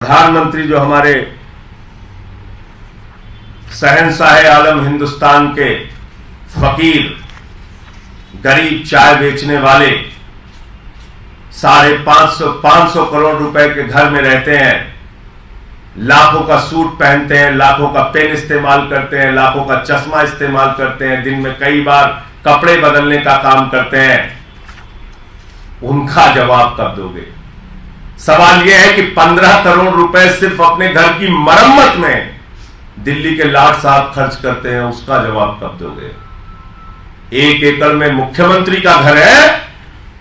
प्रधानमंत्री जो हमारे शहंशाह आलम हिंदुस्तान के फकीर, गरीब चाय बेचने वाले 550 करोड़ रुपए के घर में रहते हैं, लाखों का सूट पहनते हैं, लाखों का पेन इस्तेमाल करते हैं, लाखों का चश्मा इस्तेमाल करते हैं, दिन में कई बार कपड़े बदलने का काम करते हैं, उनका जवाब कब दोगे? सवाल यह है कि 15 करोड़ रुपए सिर्फ अपने घर की मरम्मत में दिल्ली के लाट साहब खर्च करते हैं, उसका जवाब कब दोगे? 1 एकड़ में मुख्यमंत्री का घर है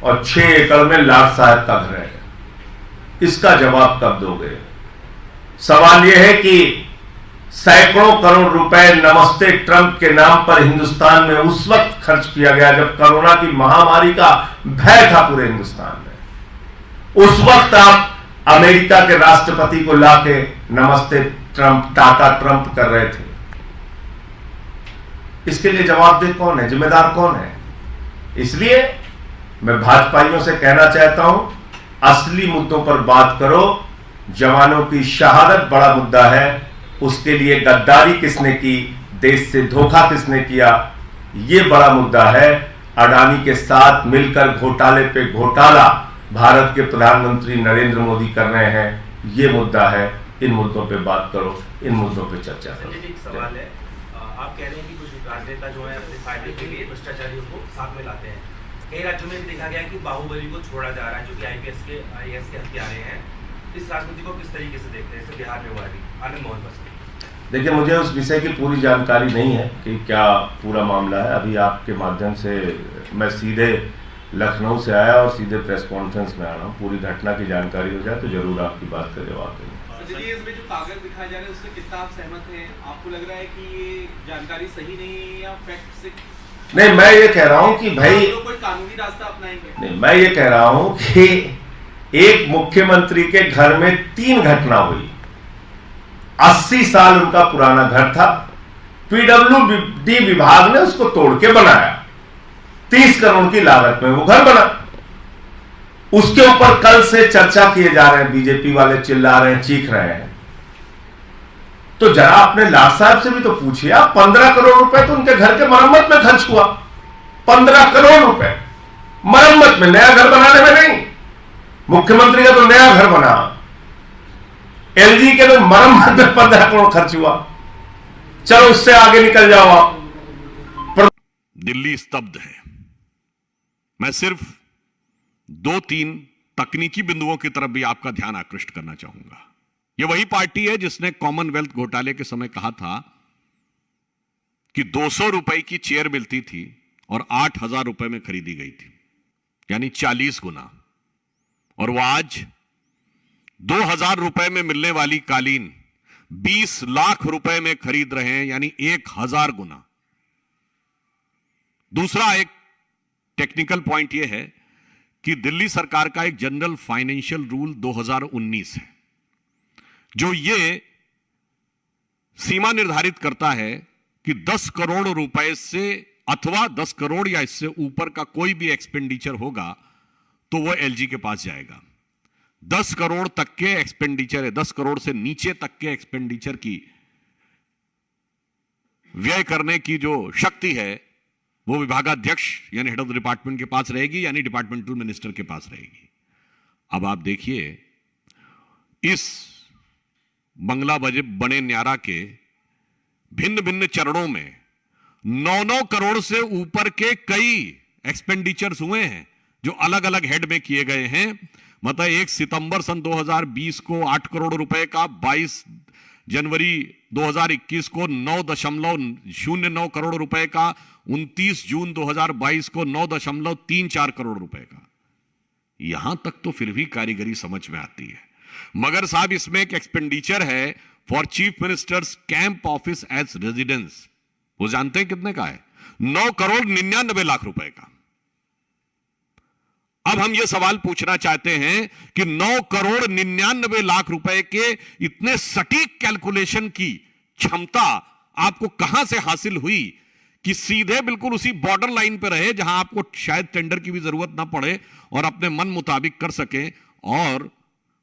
और 6 एकड़ में लाट साहब का घर है, इसका जवाब कब दोगे? सवाल यह है कि सैकड़ों करोड़ रुपए नमस्ते ट्रंप के नाम पर हिंदुस्तान में उस वक्त खर्च किया गया जब कोरोना की महामारी का भय था पूरे हिंदुस्तान में। उस वक्त आप अमेरिका के राष्ट्रपति को लाके नमस्ते ट्रंप, टाटा ट्रंप कर रहे थे। इसके लिए जवाबदेह कौन है, जिम्मेदार कौन है? इसलिए मैं भाजपाइयों से कहना चाहता हूं, असली मुद्दों पर बात करो। जवानों की शहादत बड़ा मुद्दा है, उसके लिए गद्दारी किसने की, देश से धोखा किसने किया, यह बड़ा मुद्दा है। अडानी के साथ मिलकर घोटाले पे घोटाला भारत के प्रधानमंत्री नरेंद्र मोदी कर रहे हैं, यह मुद्दा है। इन मुद्दों पे बात करो, इन मुद्दों पे चर्चा करो। एक सवाल है, आप कह रहे हैं कि कुछ राजनेता जो है अपने फायदे के लिए भ्रष्टाचारियों को साथ में लाते हैं। कई राज्यों में भी देखा गया कि बाहुबली को छोड़ा जा रहा है, जो कि आईएएस के हत्यारे हैं। इस राजनीति को किस तरीके से देखते हैं? जैसे बिहार में हुआ अभी आनंद मोहन पटेल। देखिए, मुझे उस विषय की पूरी जानकारी नहीं है कि क्या पूरा मामला है। अभी आपके माध्यम से मैं सीधे लखनऊ से आया और सीधे प्रेस कॉन्फ्रेंस में आ रहा हूँ। पूरी घटना की जानकारी हो जाए तो जरूर आपकी बात का जवाब देंगे। इसमें जो कागज दिखाए जा रहे हैं उससे कितना आप सहमत हैं? आपको लग रहा है कि ये जानकारी सही नहीं है या फैक्ट से? नहीं, मैं ये कह रहा हूँ कि भाई कोई कानूनी रास्ता अपनाएंगे? नहीं, मैं ये कह रहा हूँ कि एक मुख्यमंत्री के घर में 3 घटना हुई। 80 साल उनका पुराना घर था, पीडब्ल्यूडी विभाग ने उसको तोड़ के बनाया, 30 करोड़ की लागत में वो घर बना। उसके ऊपर कल से चर्चा किए जा रहे हैं, बीजेपी वाले चिल्ला रहे हैं, चीख रहे हैं। तो जरा अपने लाट साहब से भी तो पूछिए आप, 15 करोड़ रुपए तो उनके घर के मरम्मत में खर्च हुआ। 15 करोड़ रुपए मरम्मत में, नया घर बनाने में नहीं। मुख्यमंत्री का तो नया घर बना, एलजी के तो मरम्मत में 15 करोड़ खर्च हुआ। चलो उससे आगे निकल जाओ आप। दिल्ली स्तब्ध है। मैं सिर्फ 2-3 तकनीकी बिंदुओं की तरफ भी आपका ध्यान आकृष्ट करना चाहूंगा। यह वही पार्टी है जिसने कॉमनवेल्थ घोटाले के समय कहा था कि 200 रुपए की चेयर मिलती थी और 8,000 रुपए में खरीदी गई थी, यानी 40 गुना। और वो आज 2,000 रुपए में मिलने वाली कालीन 20 लाख रुपए में खरीद रहे हैं, यानी 1,000 गुना। दूसरा एक टेक्निकल पॉइंट यह है कि दिल्ली सरकार का एक जनरल फाइनेंशियल रूल 2019 है, जो ये सीमा निर्धारित करता है कि 10 करोड़ रुपए से अथवा 10 करोड़ या इससे ऊपर का कोई भी एक्सपेंडिचर होगा तो वो एलजी के पास जाएगा। 10 करोड़ तक के एक्सपेंडिचर है, 10 करोड़ से नीचे तक के एक्सपेंडिचर की व्यय करने की जो शक्ति है वो विभागाध्यक्ष यानी हेड ऑफ द डिपार्टमेंट के पास रहेगी, यानी डिपार्टमेंटल मिनिस्टर के पास रहेगी। अब आप देखिए, इस बंगला बने न्यारा के भिन्न भिन्न चरणों में 9-9 करोड़ से ऊपर के कई एक्सपेंडिचर्स हुए हैं जो अलग अलग हेड में किए गए हैं। मतलब 1 सितंबर सन 2020 को 8 करोड़ रुपए का, 22 जनवरी 2021 को 9.09 करोड़ रुपए का, 29 जून 2022 को 9.34 करोड़ रुपए का। यहां तक तो फिर भी कारीगरी समझ में आती है, मगर साहब इसमें एक एक्सपेंडिचर है for chief ministers camp office as residence. वो जानते हैं कितने का है? 9 करोड़ 99 लाख रुपए का। अब हम ये सवाल पूछना चाहते हैं कि 9 करोड़ 99 लाख रुपए के इतने सटीक कैलकुलेशन की क्षमता आपको कहां से हासिल हुई कि सीधे बिल्कुल उसी बॉर्डर लाइन पे रहे जहां आपको शायद टेंडर की भी जरूरत ना पड़े और अपने मन मुताबिक कर सके और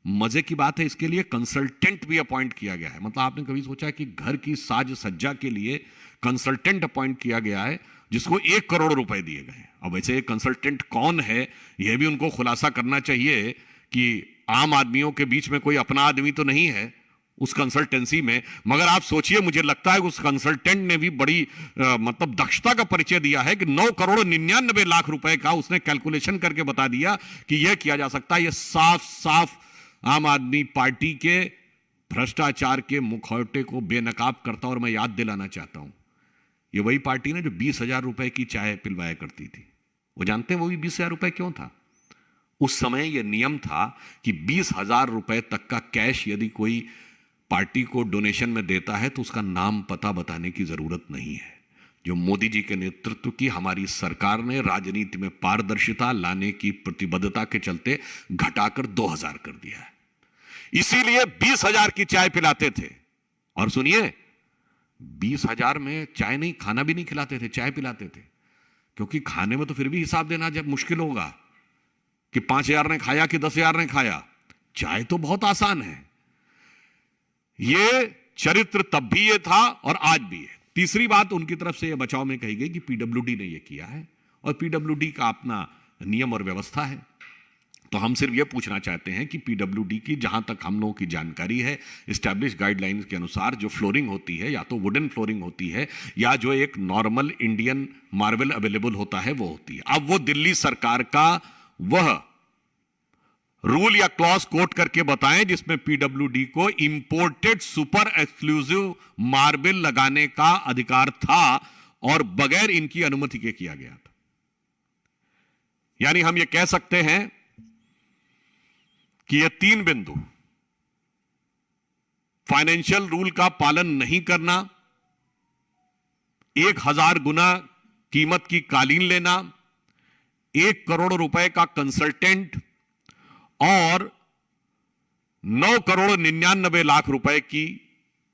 मजे की बात है, इसके लिए कंसल्टेंट भी अपॉइंट किया गया है। मतलब आपने कभी सोचा कि घर की साज सज्जा के लिए कंसल्टेंट अपॉइंट किया गया है जिसको 1 करोड़ रुपए दिए गए। अब वैसे कंसल्टेंट कौन है यह भी उनको खुलासा करना चाहिए कि आम आदमियों के बीच में कोई अपना आदमी तो नहीं है उस कंसल्टेंसी में। मगर आप सोचिए, मुझे लगता है उस कंसल्टेंट ने भी बड़ी मतलब दक्षता का परिचय दिया है कि 9 करोड़ 99 लाख रुपए का उसने कैलकुलेशन करके बता दिया कि यह किया जा सकता है। यह साफ साफ आम आदमी पार्टी के भ्रष्टाचार के मुखौटे को बेनकाब करता। और मैं याद दिलाना चाहता हूं, ये वही पार्टी ने जो 20,000 रुपए की चाय पिलवाया करती थी। वो जानते हैं वो भी 20,000 रुपए क्यों था? उस समय यह नियम था कि 20,000 रुपए तक का कैश यदि कोई पार्टी को डोनेशन में देता है तो उसका नाम पता बताने की जरूरत नहीं है। जो मोदी जी के नेतृत्व की हमारी सरकार ने राजनीति में पारदर्शिता लाने की प्रतिबद्धता के चलते घटाकर 2,000 कर दिया है। इसीलिए 20,000 की चाय पिलाते थे। और सुनिए, 20,000 में चाय नहीं, खाना भी नहीं खिलाते थे, चाय पिलाते थे। क्योंकि खाने में तो फिर भी हिसाब देना जब मुश्किल होगा कि 5,000 ने खाया कि 10,000 ने खाया। चाय तो बहुत आसान है। यह चरित्र तब भी यह था और आज भी है। तीसरी बात उनकी तरफ से यह बचाव में कही गई कि पीडब्ल्यूडी ने यह किया है और पीडब्ल्यूडी का अपना नियम और व्यवस्था है। तो हम सिर्फ यह पूछना चाहते हैं कि पीडब्ल्यूडी की, जहां तक हम लोगों की जानकारी है, एस्टैब्लिश गाइडलाइंस के अनुसार जो फ्लोरिंग होती है, या तो वुडन फ्लोरिंग होती है या जो एक नॉर्मल इंडियन मार्बल अवेलेबल होता है वो होती है। अब वो दिल्ली सरकार का वह रूल या क्लॉज कोट करके बताएं जिसमें पीडब्ल्यूडी को इंपोर्टेड सुपर एक्सक्लूसिव मार्बल लगाने का अधिकार था और बगैर इनकी अनुमति के किया गया था। यानी हम यह कह सकते हैं कि यह 3 बिंदु, फाइनेंशियल रूल का पालन नहीं करना, 1,000 गुना कीमत की कालीन लेना, 1 करोड़ रुपए का कंसल्टेंट और 9 करोड़ 99 लाख रुपए की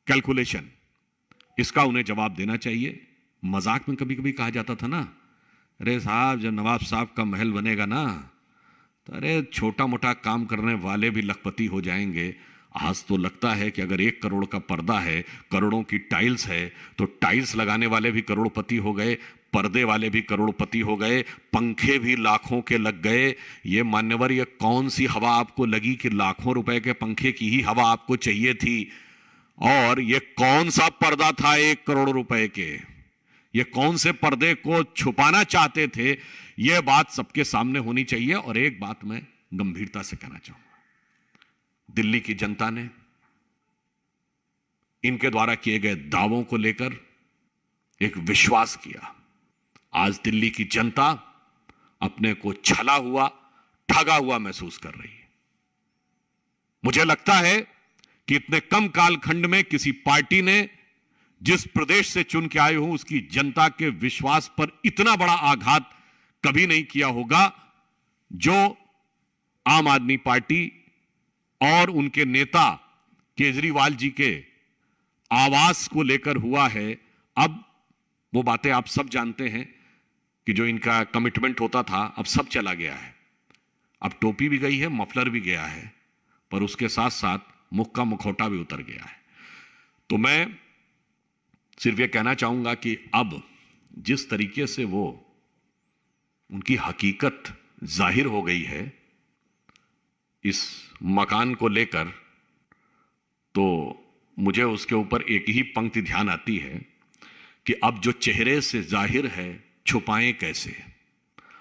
कैलकुलेशन, इसका उन्हें जवाब देना चाहिए। मजाक में कभी कभी कहा जाता था ना, अरे साहब जब नवाब साहब का महल बनेगा ना तो अरे छोटा मोटा काम करने वाले भी लखपति हो जाएंगे। आज तो लगता है कि अगर 1 करोड़ का पर्दा है, करोड़ों की टाइल्स है, तो टाइल्स लगाने वाले भी करोड़पति हो गए, पर्दे वाले भी करोड़पति हो गए, पंखे भी लाखों के लग गए। ये मान्यवर, ये कौन सी हवा आपको लगी कि लाखों रुपए के पंखे की ही हवा आपको चाहिए थी? और ये कौन सा पर्दा था 1 करोड़ रुपए के? ये कौन से पर्दे को छुपाना चाहते थे? यह बात सबके सामने होनी चाहिए। और एक बात मैं गंभीरता से कहना चाहूंगा, दिल्ली की जनता ने इनके द्वारा किए गए दावों को लेकर एक विश्वास किया। आज दिल्ली की जनता अपने को छला हुआ, ठगा हुआ महसूस कर रही है। मुझे लगता है कि इतने कम कालखंड में किसी पार्टी ने जिस प्रदेश से चुन के आए हो उसकी जनता के विश्वास पर इतना बड़ा आघात कभी नहीं किया होगा जो आम आदमी पार्टी और उनके नेता केजरीवाल जी के आवास को लेकर हुआ है। अब वो बातें आप सब जानते हैं कि जो इनका कमिटमेंट होता था अब सब चला गया है। अब टोपी भी गई है, मफलर भी गया है, पर उसके साथ साथ मुख का मुखौटा भी उतर गया है। तो मैं सिर्फ ये कहना चाहूंगा कि अब जिस तरीके से वो उनकी हकीकत जाहिर हो गई है इस मकान को लेकर, तो मुझे उसके ऊपर एक ही पंक्ति ध्यान आती है कि अब जो चेहरे से जाहिर है छुपाएं कैसे?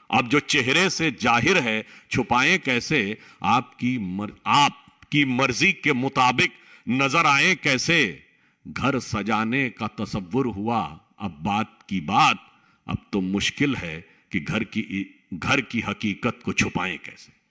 अब जो चेहरे से जाहिर है छुपाएं कैसे? आपकी मर्जी के मुताबिक नजर आए कैसे? घर सजाने का तसव्वुर हुआ अब बात की बात, अब तो मुश्किल है कि घर की हकीकत को छुपाएं कैसे।